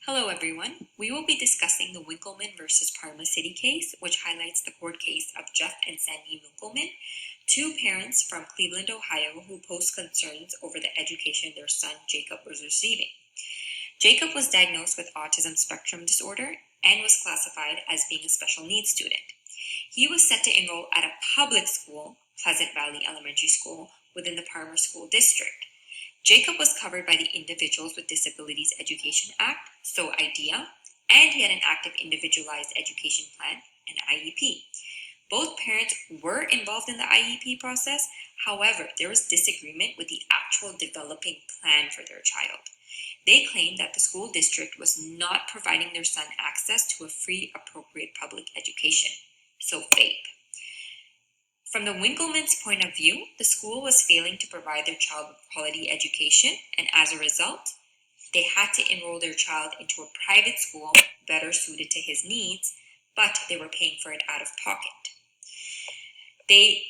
Hello everyone. We will be discussing the Winkleman versus Parma City case, which highlights the court case of Jeff and Sandy Winkleman, two parents from Cleveland, Ohio, who posed concerns over the education their son Jacob was receiving. Jacob was diagnosed with autism spectrum disorder and was classified as being a special needs student. He was set to enroll at a public school, Pleasant Valley Elementary School, within the Parma School District. Jacob was covered by the Individuals with Disabilities Education Act, so IDEA, and he had an active Individualized Education Plan, an IEP. Both parents were involved in the IEP process. However, there was disagreement with the actual developing plan for their child. They claimed that the school district was not providing their son access to a free, appropriate public education, so FAPE. From the Winkleman's point of view, the school was failing to provide their child with quality education, and as a result, they had to enroll their child into a private school better suited to his needs, but they were paying for it out of pocket. They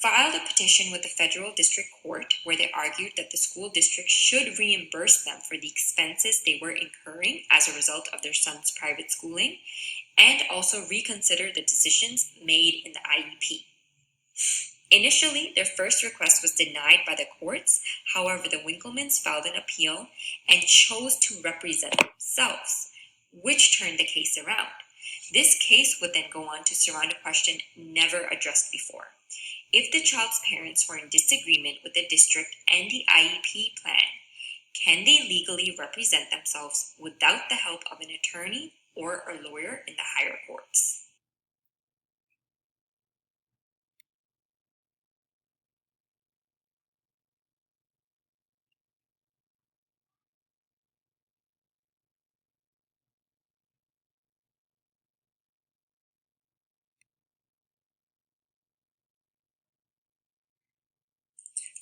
filed a petition with the federal district court where they argued that the school district should reimburse them for the expenses they were incurring as a result of their son's private schooling, and also reconsider the decisions made in the IEP. Initially, their first request was denied by the courts. However, the Winklemans filed an appeal and chose to represent themselves, which turned the case around. This case would then go on to surround a question never addressed before. If the child's parents were in disagreement with the district and the IEP plan, can they legally represent themselves without the help of an attorney or a lawyer in the higher courts?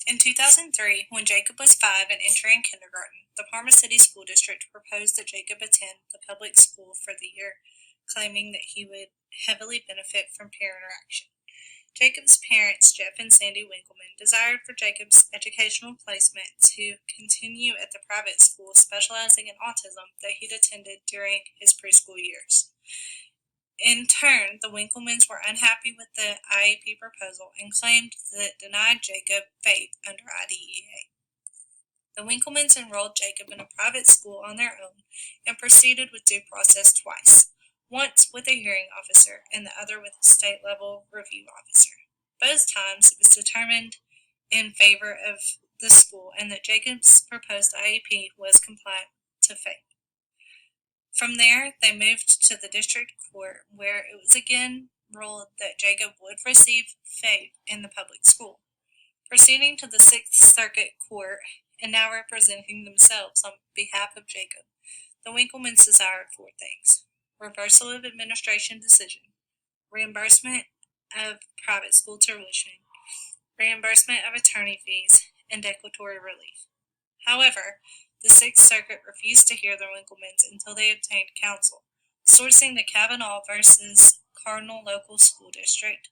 In 2003, when Jacob was 5 and entering kindergarten, the Parma City School District proposed that Jacob attend the public school for the year, claiming that he would heavily benefit from peer interaction. Jacob's parents, Jeff and Sandy Winkleman, desired for Jacob's educational placement to continue at the private school specializing in autism that he'd attended during his preschool years. In turn, the Winklemans were unhappy with the IEP proposal and claimed that it denied Jacob FAPE under IDEA. The Winklemans enrolled Jacob in a private school on their own and proceeded with due process twice, once with a hearing officer and the other with a state-level review officer. Both times it was determined in favor of the school and that Jacob's proposed IEP was compliant to FAPE. From there, they moved to the district court where it was again ruled that Jacob would receive FAPE in the public school. Proceeding to the Sixth Circuit Court and now representing themselves on behalf of Jacob, the Winklemans desired four things: reversal of administration decision, reimbursement of private school tuition, reimbursement of attorney fees, and declaratory relief. However, the Sixth Circuit refused to hear the Winklemans until they obtained counsel, sourcing the Kavanaugh versus Cardinal Local School District,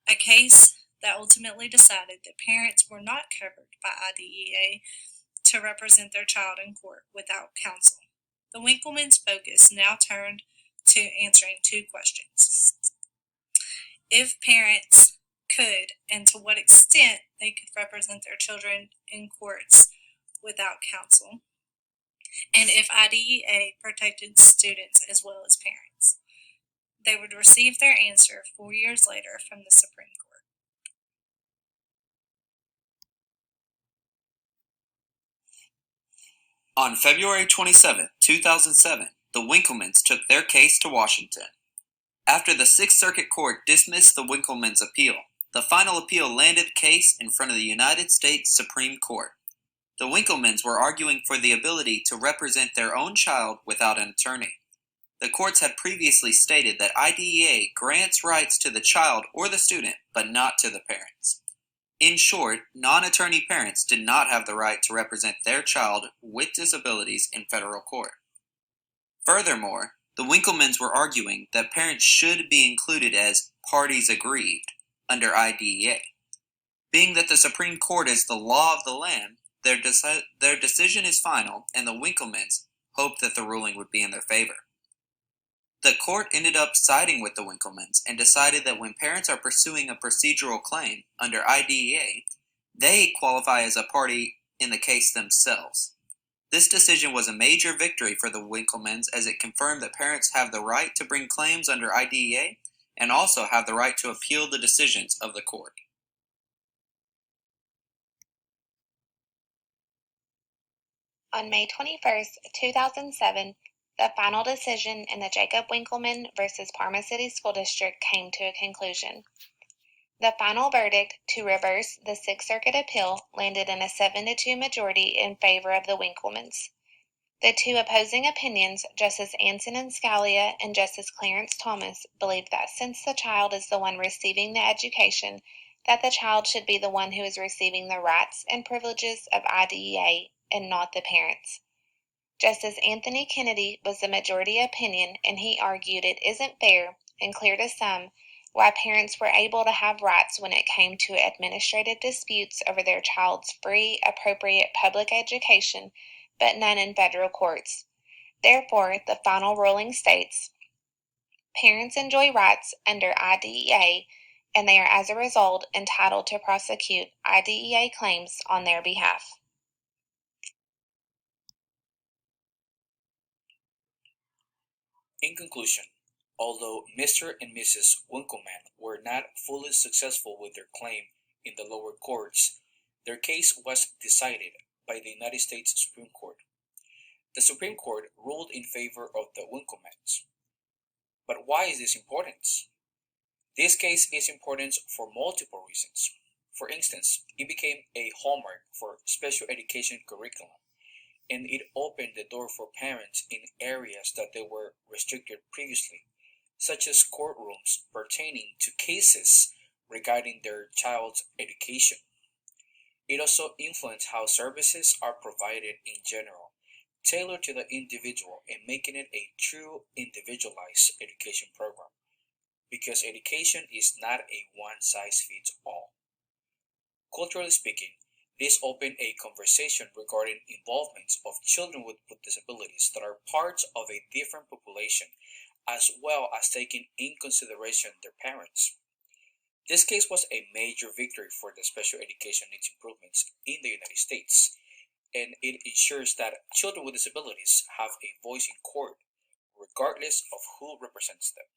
a case that ultimately decided that parents were not covered by IDEA to represent their child in court without counsel. The Winklemans' focus now turned to answering two questions: if parents could, and to what extent they could represent their children in courts without counsel, and if IDEA protected students as well as parents. They would receive their answer 4 years later from the Supreme Court. On February 27, 2007, the Winklemans took their case to Washington. After the Sixth Circuit Court dismissed the Winklemans' appeal, the final appeal landed the case in front of the United States Supreme Court. The Winklemans were arguing for the ability to represent their own child without an attorney. The courts had previously stated that IDEA grants rights to the child or the student, but not to the parents. In short, non-attorney parents did not have the right to represent their child with disabilities in federal court. Furthermore, the Winklemans were arguing that parents should be included as parties aggrieved under IDEA. Being that the Supreme Court is the law of the land, their decision is final, and the Winklemans hoped that the ruling would be in their favor. The court ended up siding with the Winkelmans and decided that when parents are pursuing a procedural claim under IDEA, they qualify as a party in the case themselves. This decision was a major victory for the Winkelmans as it confirmed that parents have the right to bring claims under IDEA and also have the right to appeal the decisions of the court. On May 21st, 2007, the final decision in the Jacob Winkelman versus Parma City School District came to a conclusion. The final verdict to reverse the Sixth Circuit appeal landed in a 7-2 majority in favor of the Winkelmans. The two opposing opinions, Justice Antonin Scalia and Justice Clarence Thomas, believed that since the child is the one receiving the education, that the child should be the one who is receiving the rights and privileges of IDEA and not the parents. Justice Anthony Kennedy was the majority opinion, and he argued it isn't fair and clear to some why parents were able to have rights when it came to administrative disputes over their child's free, appropriate public education, but none in federal courts. Therefore, the final ruling states, parents enjoy rights under IDEA, and they are as a result entitled to prosecute IDEA claims on their behalf. In conclusion, although Mr. and Mrs. Winkelman were not fully successful with their claim in the lower courts, their case was decided by the United States Supreme Court. The Supreme Court ruled in favor of the Winkelmans. But why is this important? This case is important for multiple reasons. For instance, it became a hallmark for special education curriculum, and it opened the door for parents in areas that they were restricted previously, such as courtrooms pertaining to cases regarding their child's education. It also influenced how services are provided in general, tailored to the individual and making it a true individualized education program, because education is not a one-size-fits-all. Culturally speaking, this opened a conversation regarding involvement of children with disabilities that are parts of a different population, as well as taking in consideration their parents. This case was a major victory for the special education needs improvements in the United States, and it ensures that children with disabilities have a voice in court, regardless of who represents them.